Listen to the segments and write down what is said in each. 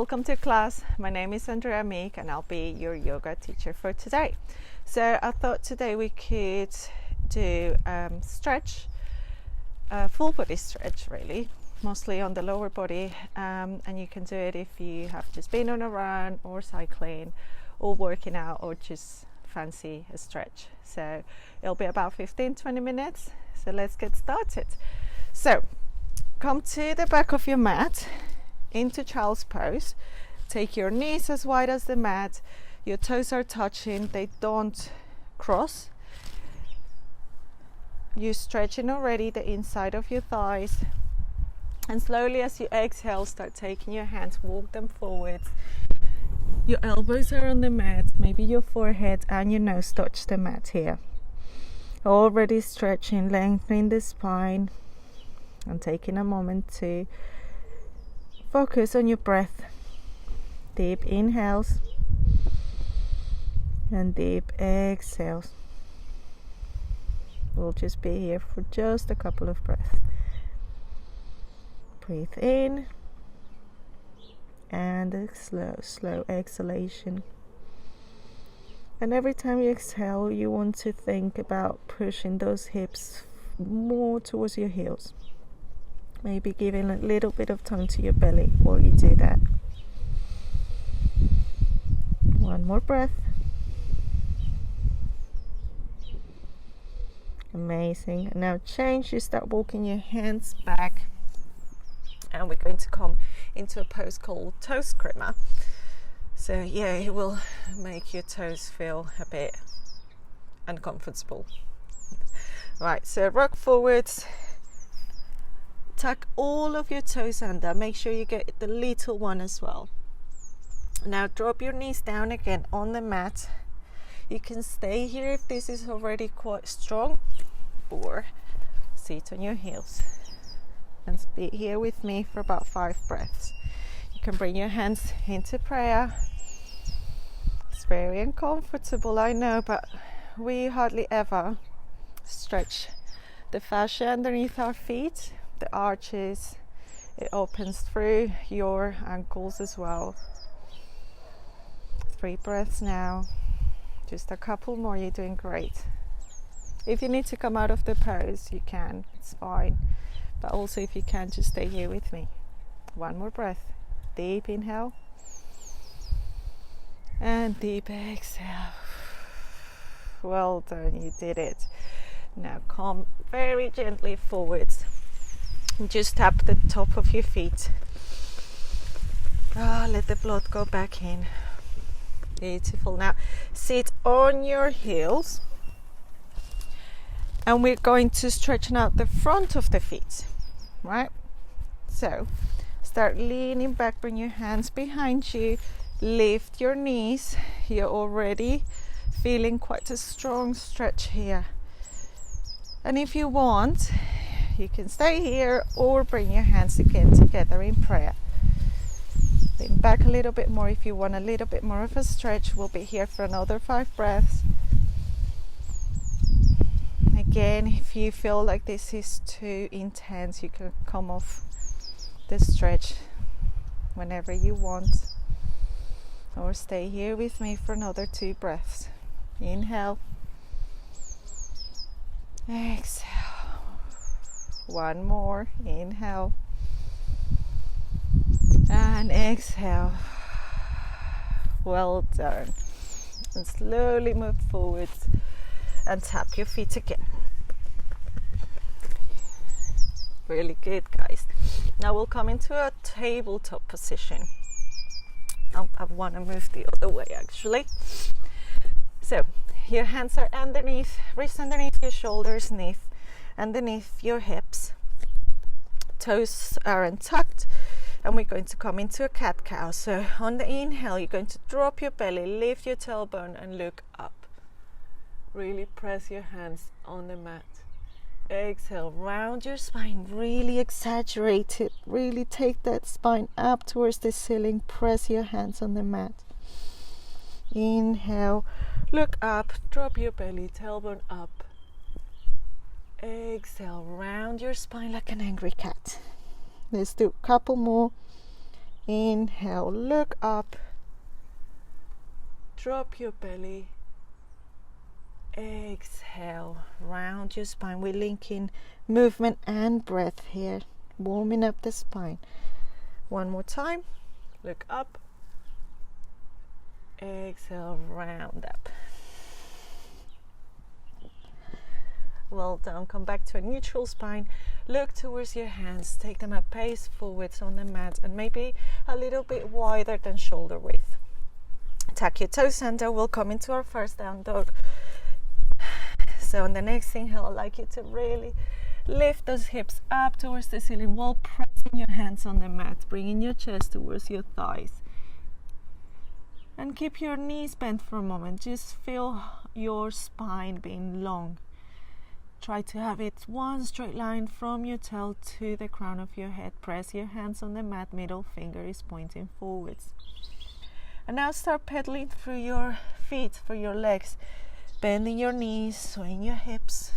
welcome to class. My name is Andrea Meek and I'll be your yoga teacher for today. So I thought today we could do stretch, full body stretch really, mostly on the lower body, and you can do it if you have just been on a run or cycling or working out or just fancy a stretch. So it'll be about 15-20 minutes. So let's get started. So come to the back of your mat into child's pose. Take your knees as wide as the mat. Your toes are touching, they don't cross. You're stretching already the inside of your thighs. And slowly as you exhale, start taking your hands, walk them forwards. Your elbows are on the mat, maybe your forehead and your nose touch the mat here. Already stretching, lengthening the spine, and taking a moment to focus on your breath. Deep inhales and deep exhales. We'll just be here for just a couple of breaths. Breathe in and a slow exhalation. And every time you exhale, you want to think about pushing those hips more towards your heels. Maybe giving a little bit of tone to your belly while you do that. One more breath. Amazing. And now change. You start walking your hands back. And we're going to come into a pose called toe scrimmer. So yeah, it will make your toes feel a bit uncomfortable. Right, so rock forwards. Tuck all of your toes under. Make sure you get the little one as well. Now drop your knees down again on the mat. You can stay here if this is already quite strong, or sit on your heels and be here with me for about 5 breaths. You can bring your hands into prayer. It's very uncomfortable, I know, but we hardly ever stretch the fascia underneath our feet, the arches. It opens through your ankles as well. 3 breaths now. Just a couple more. You're doing great. If you need to come out of the pose, you can. It's fine. But also if you can, just stay here with me. 1 more breath. Deep inhale. And deep exhale. Well done. You did it. Now come very gently forwards. Just tap the top of your feet. Let the blood go back in. Beautiful. Now sit on your heels. And we're going to straighten out the front of the feet. Right? So start leaning back. Bring your hands behind you. Lift your knees. You're already feeling quite a strong stretch here. And if you want, you can stay here or bring your hands again together in prayer. Lean back a little bit more if you want a little bit more of a stretch. We'll be here for another 5 breaths. Again, if you feel like this is too intense, you can come off the stretch whenever you want. Or stay here with me for another 2 breaths. Inhale. Exhale. 1 more. Inhale. And exhale. Well done. And slowly move forwards and tap your feet again. Really good, guys. Now we'll come into a tabletop position. I want to move the other way actually. So your hands are underneath, wrists underneath your shoulders, underneath your hips. Toes are untucked. And we're going to come into a cat-cow. So on the inhale, you're going to drop your belly, lift your tailbone and look up. Really press your hands on the mat. Exhale, round your spine, really exaggerate it. Really take that spine up towards the ceiling. Press your hands on the mat. Inhale, look up, drop your belly, tailbone up. Exhale, round your spine like an angry cat. Let's do a couple more. Inhale, look up. Drop your belly. Exhale, round your spine. We're linking movement and breath here, warming up the spine. One more time. Look up. Exhale, round up. Well done. Come back to a neutral spine. Look towards your hands. Take them a pace forwards on the mat and maybe a little bit wider than shoulder width. Tuck your toes under. We'll come into our first down dog. So on the next inhale, I'd like you to really lift those hips up towards the ceiling while pressing your hands on the mat, bringing your chest towards your thighs. And keep your knees bent for a moment. Just feel your spine being long. Try to have it one straight line from your tail to the crown of your head. Press your hands on the mat, middle finger is pointing forwards. And now start pedaling through your feet, for your legs. Bending your knees, swaying your hips,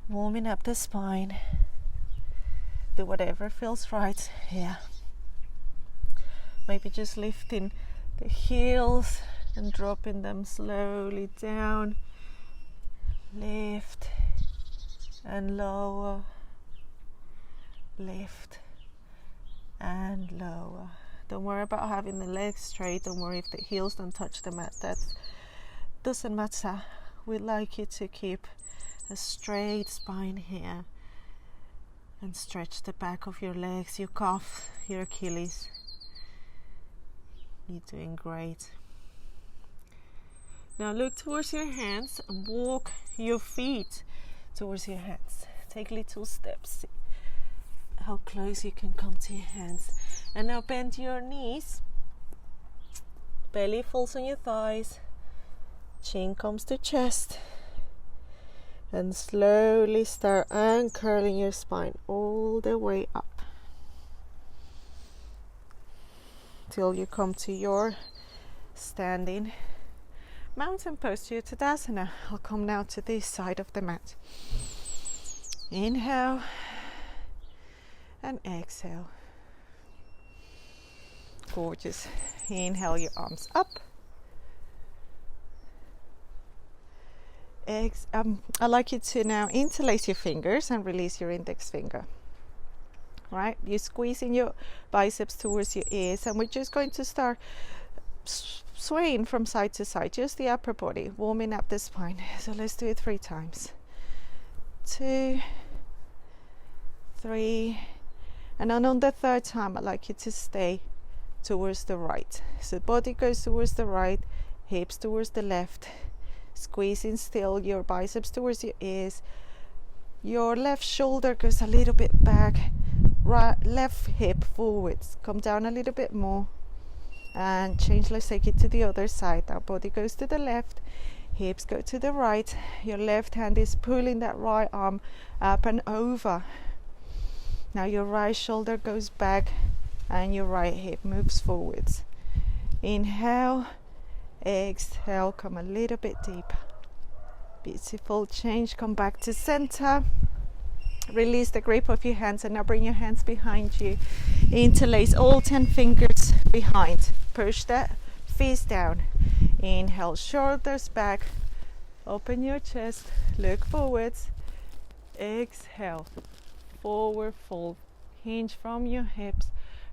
warming up the spine. Do whatever feels right here. Maybe just lifting the heels and dropping them slowly down. Lift and lower, lift and lower. Don't worry about having the legs straight. Don't worry if the heels don't touch the mat. That doesn't matter. We'd like you to keep a straight spine here and stretch the back of your legs, your calf, your Achilles. You're doing great. Now look towards your hands and walk your feet towards your hands. Take little steps. See how close you can come to your hands. And now bend your knees. Belly falls on your thighs. Chin comes to chest. And slowly start uncurling your spine all the way up till you come to your standing mountain posture, Tadasana. I'll come now to this side of the mat. Inhale and exhale. Gorgeous. Inhale your arms up. I'd like you to now interlace your fingers and release your index finger. Right? You're squeezing your biceps towards your ears, and we're just going to start swaying from side to side, just the upper body, warming up the spine. So let's do it 3 times. 2, 3, and then on the 3rd time, I'd like you to stay towards the right. So body goes towards the right, hips towards the left, squeezing still your biceps towards your ears. Your left shoulder goes a little bit back, right, left hip forwards, come down a little bit more, and change. Let's take it to the other side. Our body goes to the left, hips go to the right. Your left hand is pulling that right arm up and over. Now your right shoulder goes back and your right hip moves forwards. Inhale, exhale, come a little bit deeper. Beautiful. Change, come back to center. Release the grip of your hands, and now bring your hands behind you. Interlace all 10 fingers behind. Push that fist down. Inhale, shoulders back. Open your chest. Look forwards. Exhale. Forward fold. Hinge from your hips.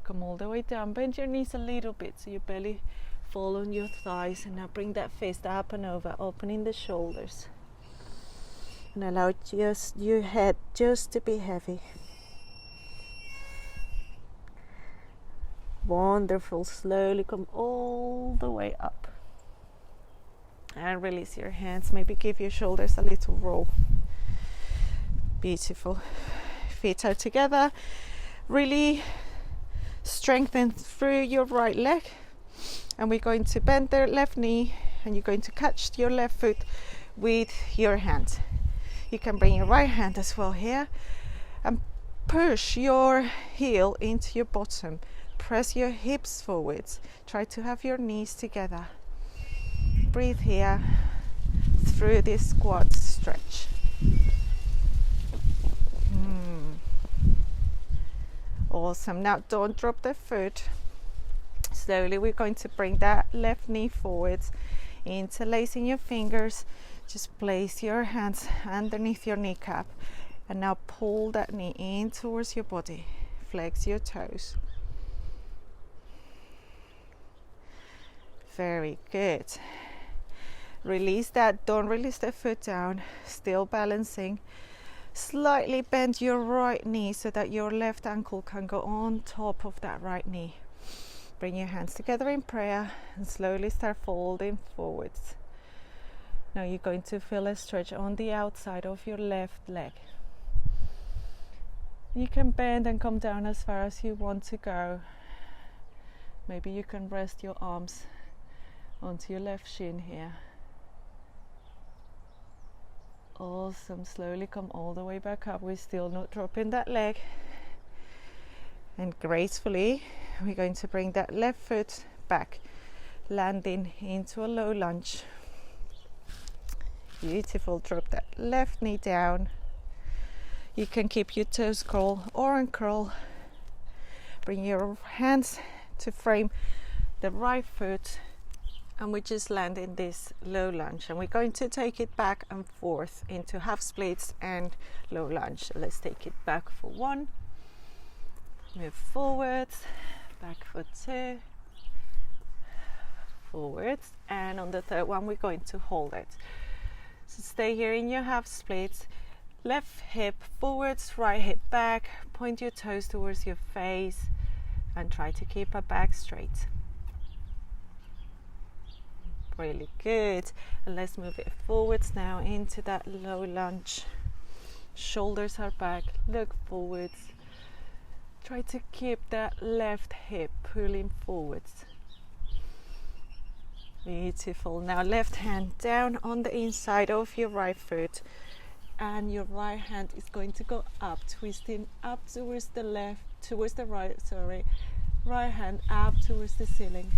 Come all the way down. Bend your knees a little bit so your belly fall on your thighs. And now bring that fist up and over, opening the shoulders. And allow just your head just to be heavy. Wonderful. Slowly come all the way up. And release your hands. Maybe give your shoulders a little roll. Beautiful. Feet are together. Really strengthen through your right leg. And we're going to bend the left knee, and you're going to catch your left foot with your hand. You can bring your right hand as well here and push your heel into your bottom. Press your hips forwards. Try to have your knees together. Breathe here through this squat stretch. Awesome. Now don't drop the foot. slowly we're going to bring that left knee forwards, interlacing your fingers. Just place your hands underneath your kneecap and now pull that knee in towards your body. Flex your toes. Very good. Release that, don't release the foot down, still balancing. Slightly bend your right knee so that your left ankle can go on top of that right knee. Bring your hands together in prayer and slowly start folding forwards. Now you're going to feel a stretch on the outside of your left leg. You can bend and come down as far as you want to go. Maybe you can rest your arms onto your left shin here. Awesome. Slowly come all the way back up. We're still not dropping that leg. And gracefully, we're going to bring that left foot back, landing into a low lunge. Beautiful. Drop that left knee down. You can keep your toes curl or uncurl. Bring your hands to frame the right foot. And we just land in this low lunge, and we're going to take it back and forth into half splits and low lunge. So let's take it back for 1, move forwards, back for 2, forwards, and on the third one we're going to hold it. So stay here in your half splits, left hip forwards, right hip back, point your toes towards your face and try to keep a back straight. Really good. And let's move it forwards now into that low lunge. Shoulders are back, look forwards. Try to keep that left hip pulling forwards. Beautiful. Now left hand down on the inside of your right foot, and your right hand is going to go up, twisting up towards the right hand up towards the ceiling.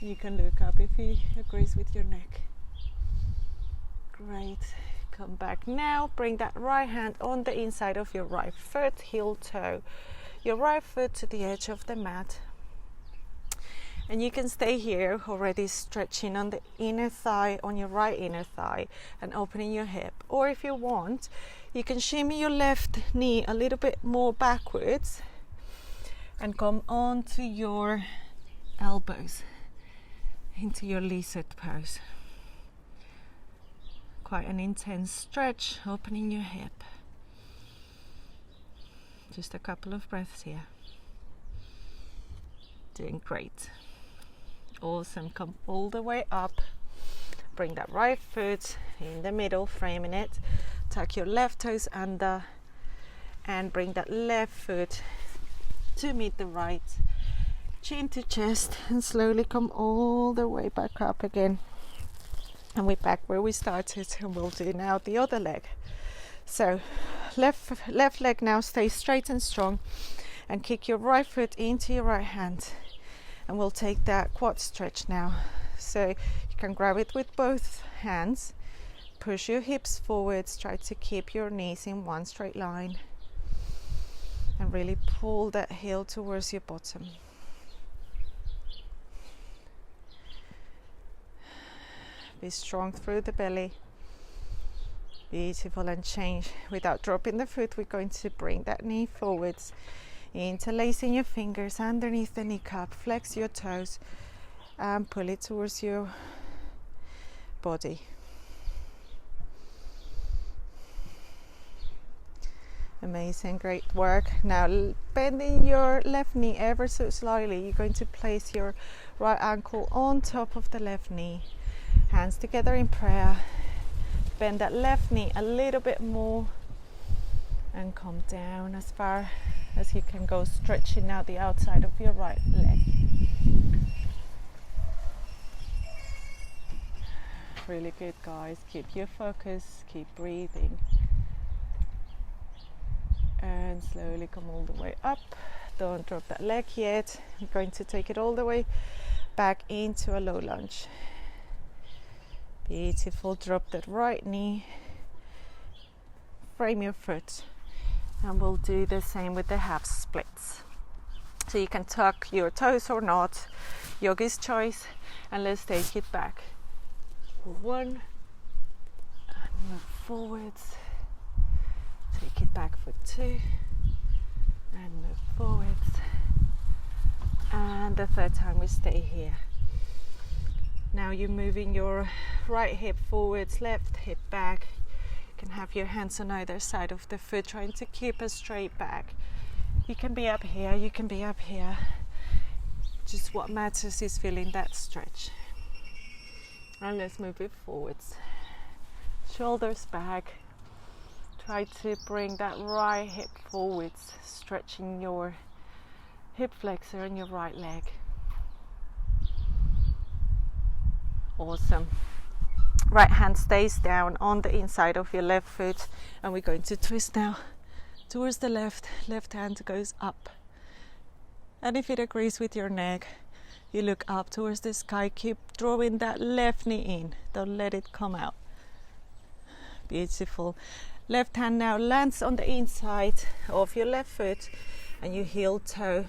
You can look up if it agrees with your neck. Great. Come back now. Bring that right hand on the inside of your right foot, heel toe. Your right foot to the edge of the mat. And you can stay here already stretching on the inner thigh, on your right inner thigh, and opening your hip. Or if you want, you can shimmy your left knee a little bit more backwards and come onto your elbows into your lizard pose. Quite an intense stretch, opening your hip. Just a couple of breaths here. Doing great. Awesome. Come all the way up. Bring that right foot in the middle, framing it. Tuck your left toes under and bring that left foot to meet the right. Chin to chest, and slowly come all the way back up again. And we're back where we started, and we'll do now the other leg. So left leg now, stay straight and strong, and kick your right foot into your right hand. And we'll take that quad stretch now. So you can grab it with both hands, push your hips forwards, try to keep your knees in one straight line, and really pull that heel towards your bottom. Be strong through the belly. Beautiful. And change without dropping the foot. We're going to bring that knee forwards, interlacing your fingers underneath the kneecap. Flex your toes and pull it towards your body. Amazing, great work. Now bending your left knee ever so slightly, you're going to place your right ankle on top of the left knee. Hands together in prayer. Bend that left knee a little bit more and come down as far as you can go, stretching out the outside of your right leg. Really good, guys. Keep your focus, keep breathing. And slowly come all the way up. Don't drop that leg yet. I'm going to take it all the way back into a low lunge. Beautiful. Drop that right knee, frame your foot, and we'll do the same with the half splits. So you can tuck your toes or not, yogi's choice. And let's take it back. 1, and move forwards. Take it back for 2, and move forwards. And the third time we stay here. Now you're moving your right hip forwards, left hip back. You can have your hands on either side of the foot, trying to keep a straight back. You can be up here, you can be up here. Just what matters is feeling that stretch. And let's move it forwards. Shoulders back. Try to bring that right hip forwards, stretching your hip flexor and your right leg. Awesome. Right hand stays down on the inside of your left foot, and we're going to twist now towards the left. Left hand goes up, and if it agrees with your neck, you look up towards the sky. Keep drawing that left knee in, don't let it come out. Beautiful. Left hand now lands on the inside of your left foot, and you heel toe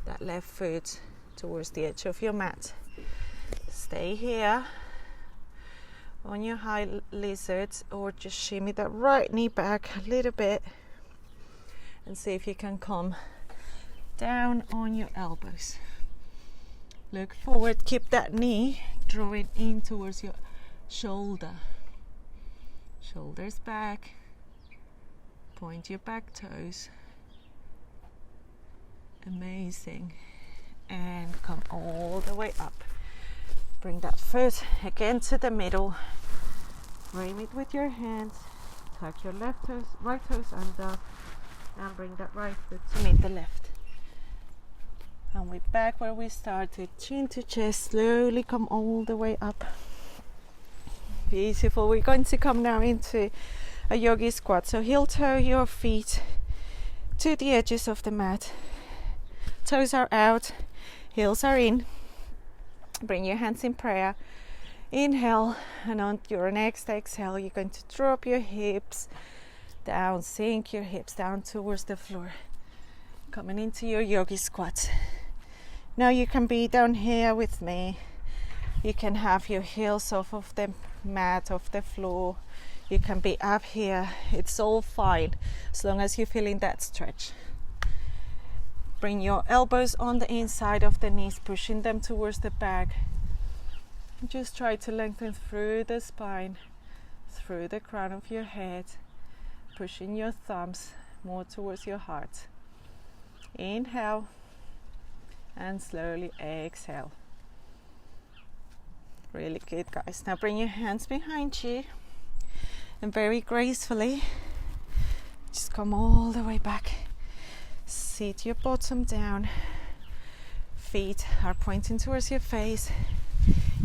that left foot towards the edge of your mat. Stay here on your high lizard, or just shimmy that right knee back a little bit and see if you can come down on your elbows. Look forward, keep that knee drawing in towards your shoulder. Shoulders back, point your back toes. Amazing. And come all the way up. Bring that foot again to the middle. Frame it with your hands. Tuck your left toes, right toes under, and bring that right foot to meet the left. And we're back where we started. Chin to chest. Slowly come all the way up. Beautiful. We're going to come now into a yogi squat. So heel toe your feet to the edges of the mat. Toes are out, heels are in. Bring your hands in prayer. Inhale, and on your next exhale, you're going to drop your hips down, sink your hips down towards the floor. Coming into your yogi squat. Now you can be down here with me. You can have your heels off of the mat, off the floor. You can be up here. It's all fine as long as you're feeling that stretch. Bring your elbows on the inside of the knees, pushing them towards the back. Just try to lengthen through the spine, through the crown of your head, pushing your thumbs more towards your heart. Inhale, and slowly exhale. Really good, guys. Now bring your hands behind you, and very gracefully just come all the way back. Sit your bottom down. Feet are pointing towards your face.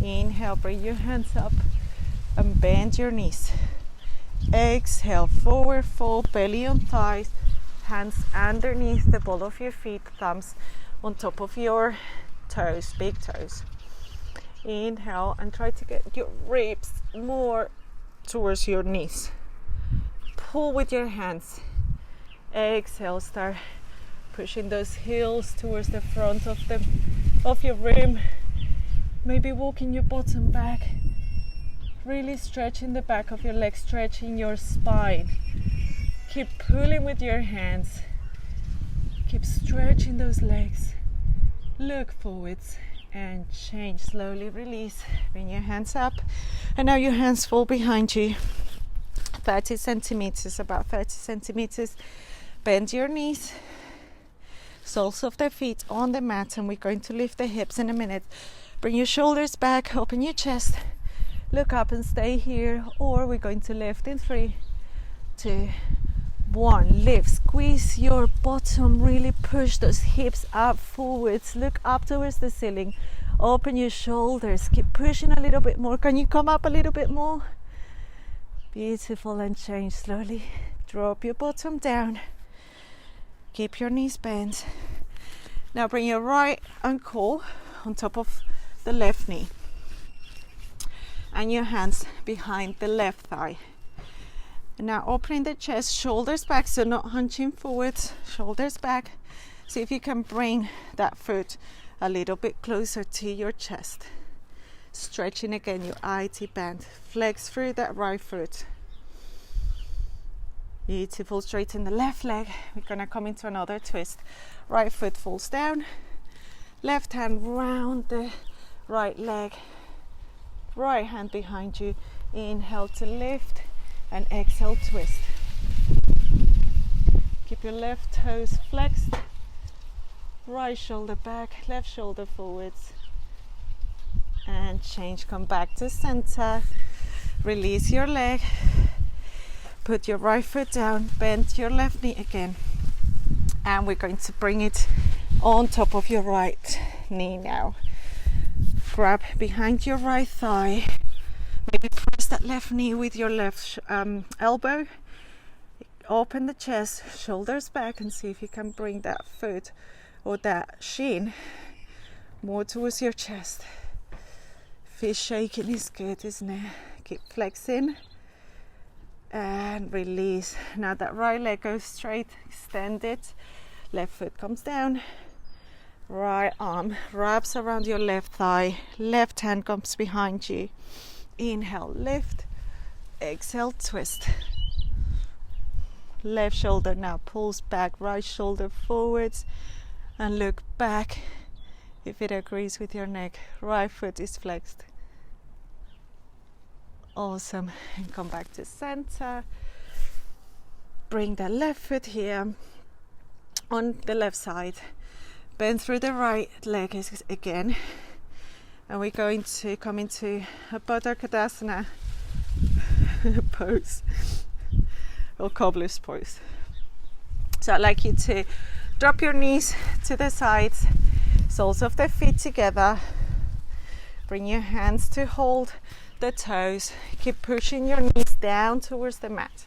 Inhale, bring your hands up and bend your knees. Exhale, forward fold, belly on thighs, hands underneath the ball of your feet, thumbs on top of your toes, big toes. Inhale, and try to get your ribs more towards your knees. Pull with your hands. Exhale, start pushing those heels towards the front of your room. Maybe walking your bottom back. Really stretching the back of your legs, stretching your spine. Keep pulling with your hands. Keep stretching those legs. Look forwards and change. Slowly release. Bring your hands up. And now your hands fall behind you. 30 centimeters, about 30 centimeters. Bend your knees. Soles of the feet on the mat, and we're going to lift the hips in a minute. Bring your shoulders back, open your chest, look up and stay here, or we're going to lift in 3, 2, 1. Lift, squeeze your bottom, really push those hips up forwards, look up towards the ceiling, open your shoulders, keep pushing a little bit more. Can you come up a little bit more? Beautiful, and change slowly. Drop your bottom down. Keep your knees bent. Now bring your right ankle on top of the left knee and your hands behind the left thigh. And now opening the chest, shoulders back, so not hunching forward, shoulders back. See if you can bring that foot a little bit closer to your chest. Stretching again your IT band. Flex through that right foot. Beautiful. Straighten the left leg. We're gonna come into another twist. Right foot falls down. Left hand round the right leg. Right hand behind you. Inhale to lift and exhale, twist. Keep your left toes flexed. Right shoulder back, left shoulder forwards. And change, come back to center. Release your leg. Put your right foot down, bend your left knee again. And we're going to bring it on top of your right knee now. Grab behind your right thigh. Maybe press that left knee with your left elbow. Open the chest, shoulders back, and see if you can bring that foot or that shin more towards your chest. Fish shaking is good, isn't it? Keep flexing and release. Now that right leg goes straight, extend it. Left foot comes down. Right arm wraps around your left thigh. Left hand comes behind you. Inhale, lift. Exhale, twist. Left shoulder now pulls back. Right shoulder forwards. And look back if it agrees with your neck. Right foot is flexed. Awesome. And come back to center. Bring the left foot here on the left side. Bend through the right leg again. And we're going to come into a Baddha Konasana pose or cobbler's pose. So I'd like you to drop your knees to the sides, soles of the feet together. Bring your hands to hold the toes. Keep pushing your knees down towards the mat.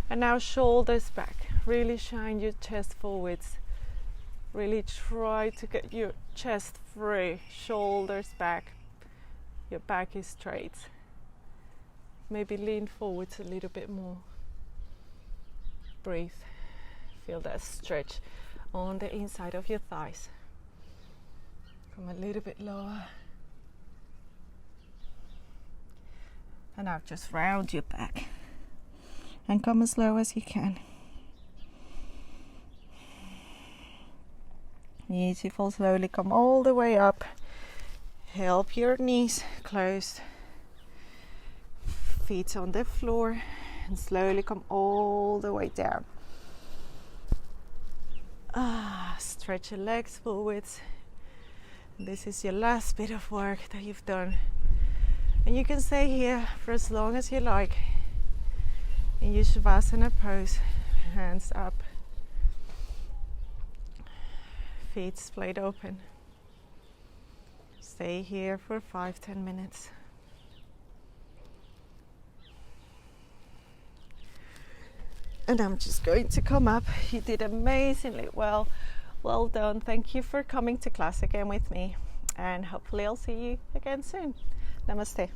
And now shoulders back. Really shine your chest forwards. Really try to get your chest free. Shoulders back. Your back is straight. Maybe lean forwards a little bit more. Breathe. Feel that stretch on the inside of your thighs. Come a little bit lower. And now just round your back. And come as low as you can. Beautiful. Slowly come all the way up. Help your knees closed. Feet on the floor. And slowly come all the way down. Stretch your legs forwards. This is your last bit of work that you've done. And you can stay here for as long as you like. In your Shavasana pose. Hands up. Feet splayed open. Stay here for 5-10 minutes. And I'm just going to come up. You did amazingly well. Well done. Thank you for coming to class again with me. And hopefully I'll see you again soon. Namaste.